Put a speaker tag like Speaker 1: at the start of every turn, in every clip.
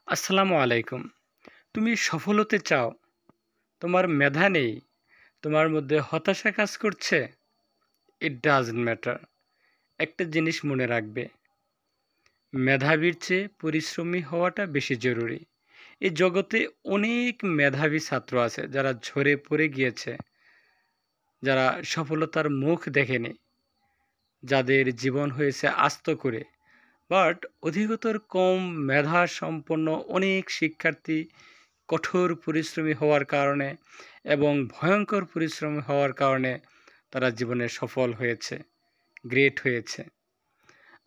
Speaker 1: আসসালামু আলাইকুম। তুমি সফল হতে চাও, তোমার মেধা নেই, তোমার মধ্যে হতাশা কাজ করছে? It doesn't matter. একটা জিনিস মনে রাখবে, মেধাবীর চেয়ে পরিশ্রমী হওয়াটা বেশি জরুরি। এই জগতে অনেক মেধাবী ছাত্র আছে যারা ঝরে পড়ে গিয়েছে, যারা সফলতার মুখ দেখেনি, যাদের জীবন হয়েছে আস্ত করে। বাট অধিকতর কম মেধা সম্পন্ন অনেক শিক্ষার্থী কঠোর পরিশ্রমী হওয়ার কারণে এবং ভয়ঙ্কর পরিশ্রমী হওয়ার কারণে তারা জীবনে সফল হয়েছে, গ্রেট হয়েছে।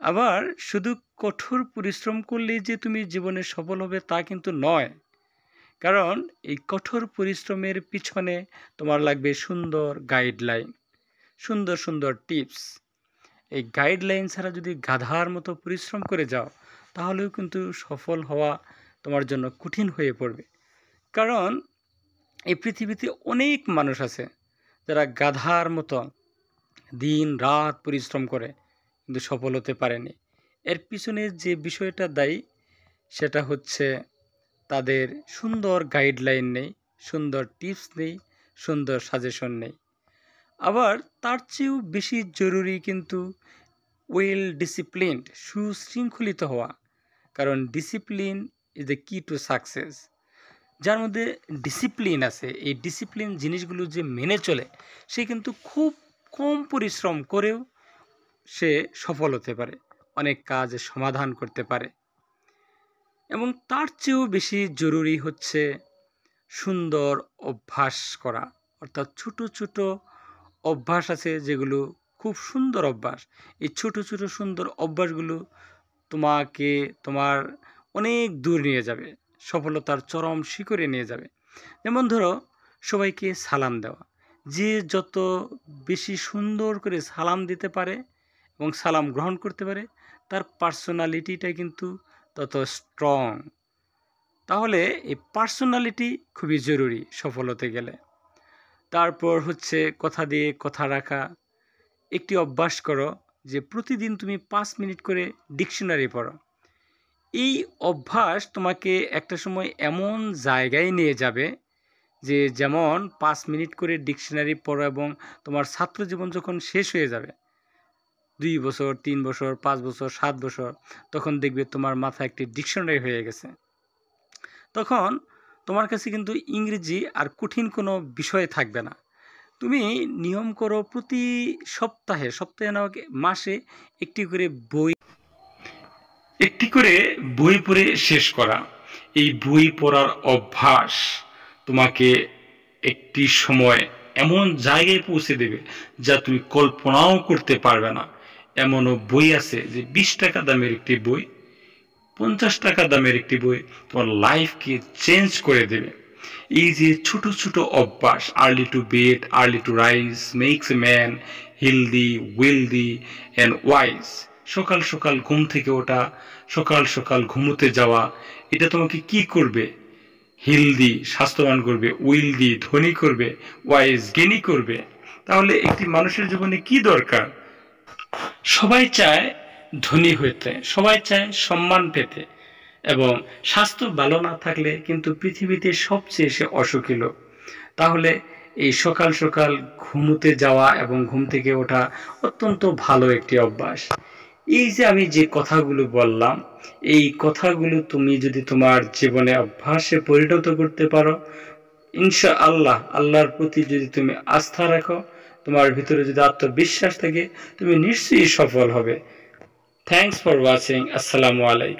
Speaker 1: আবার শুধু কঠোর পরিশ্রম করলেই যে তুমি জীবনে সফল হবে তা কিন্তু নয়। কারণ এই কঠোর পরিশ্রমের পিছনে তোমার লাগবে সুন্দর গাইডলাইন, সুন্দর সুন্দর টিপস। এই গাইডলাইন ছাড়া যদি গাধার মতো পরিশ্রম করে যাও, তাহলেও কিন্তু সফল হওয়া তোমার জন্য কঠিন হয়ে পড়বে। কারণ এই পৃথিবীতে অনেক মানুষ আছে যারা গাধার মতো দিন রাত পরিশ্রম করে কিন্তু সফল হতে পারেনি। এর পিছনে যে বিষয়টা দায়ী সেটা হচ্ছে তাদের সুন্দর গাইডলাইন নেই, সুন্দর টিপস নেই, সুন্দর সাজেশন নেই। আবার তার চেয়েও বেশি জরুরি কিন্তু ওয়েল ডিসিপ্লিনড, সুশৃঙ্খলিত হওয়া। কারণ ডিসিপ্লিন ইজ দ্য কি টু সাকসেস। যার মধ্যে ডিসিপ্লিন আছে, এই ডিসিপ্লিন জিনিসগুলো যে মেনে চলে, সে কিন্তু খুব কম পরিশ্রম করেও সে সফল হতে পারে, অনেক কাজ সমাধান করতে পারে। এবং তার চেয়েও বেশি জরুরি হচ্ছে সুন্দর অভ্যাস করা। অর্থাৎ ছোট ছোট অভ্যাস আছে যেগুলো খুব সুন্দর অভ্যাস। এই ছোট ছোট সুন্দর অভ্যাসগুলো তোমাকে তোমার অনেক দূর নিয়ে যাবে, সফলতার চরম শিখরে নিয়ে যাবে। যেমন ধরো, সবাইকে সালাম দেওয়া। যে যত বেশি সুন্দর করে সালাম দিতে পারে এবং সালাম গ্রহণ করতে পারে, তার পার্সোনালিটিটা কিন্তু তত স্ট্রং। তাহলে এই পার্সোনালিটি খুবই জরুরি সফল হতে গেলে। তারপর হচ্ছে কথা দিয়ে কথা রাখা। একটি অভ্যাস করো যে প্রতিদিন তুমি 5 মিনিট করে ডিকশনারি পড়ো। এই অভ্যাস তোমাকে একটা সময় এমন জায়গায় নিয়ে যাবে যে, যেমন 5 মিনিট করে ডিকশনারি পড়ো এবং তোমার ছাত্র জীবন যখন শেষ হয়ে যাবে, 2 বছর, 3 বছর, 5 বছর, 7 বছর, তখন দেখবে তোমার মাথায় একটি ডিকশনারি হয়ে গেছে। তখন তোমার কাছে কিন্তু ইংরেজি আর কঠিন কোনো বিষয় থাকবে না। তুমি নিয়ম করো প্রতি সপ্তাহে, সপ্তাহে না হোক মাসে একটি করে বই পড়ে শেষ করা। এই বই পড়ার অভ্যাস তোমাকে একটি সময় এমন জায়গায় পৌঁছে দেবে যা তুমি কল্পনাও করতে পারবে না। এমনও বই আছে যে 20 টাকা দামের একটি বই, 50 টাকা দামের একটি বই তোমার লাইফকে চেঞ্জ করে দেবে। এই যে ছোট ছোট অভ্যাস, early to bed, early to rise makes a man healthy, wealthy and wise. সকাল সকাল ঘুম থেকে ওঠা, সকাল সকাল ঘুমোতে যাওয়া, এটা তোমাকে কি করবে? হেলদি, স্বাস্থ্যবান করবে, ওয়েলদি, ধনী করবে, ওয়াইজ, জ্ঞানী করবে। তাহলে একটি মানুষের জীবনে কি দরকার? সবাই চায় ধনী হতে, সবাই চায় সম্মান পেতে, এবং স্বাস্থ্য ভালো না থাকলে কিন্তু পৃথিবীতে সবচেয়ে সে অসুখী লোক। তাহলে এই সকাল সকাল ঘুমোতে যাওয়া এবং ঘুম থেকে ওঠা অত্যন্ত ভালো একটি অভ্যাস। এই যে আমি যে কথাগুলো বললাম, এই কথাগুলো তুমি যদি তোমার জীবনে অভ্যাসে পরিণত করতে পারো, ইনশাআল্লাহ, আল্লাহর প্রতি যদি তুমি আস্থা রাখো, তোমার ভিতরে যদি আত্মবিশ্বাস থাকে, তুমি নিশ্চয়ই সফল হবে। Thanks for watching. আসসালামু আলাইকুম।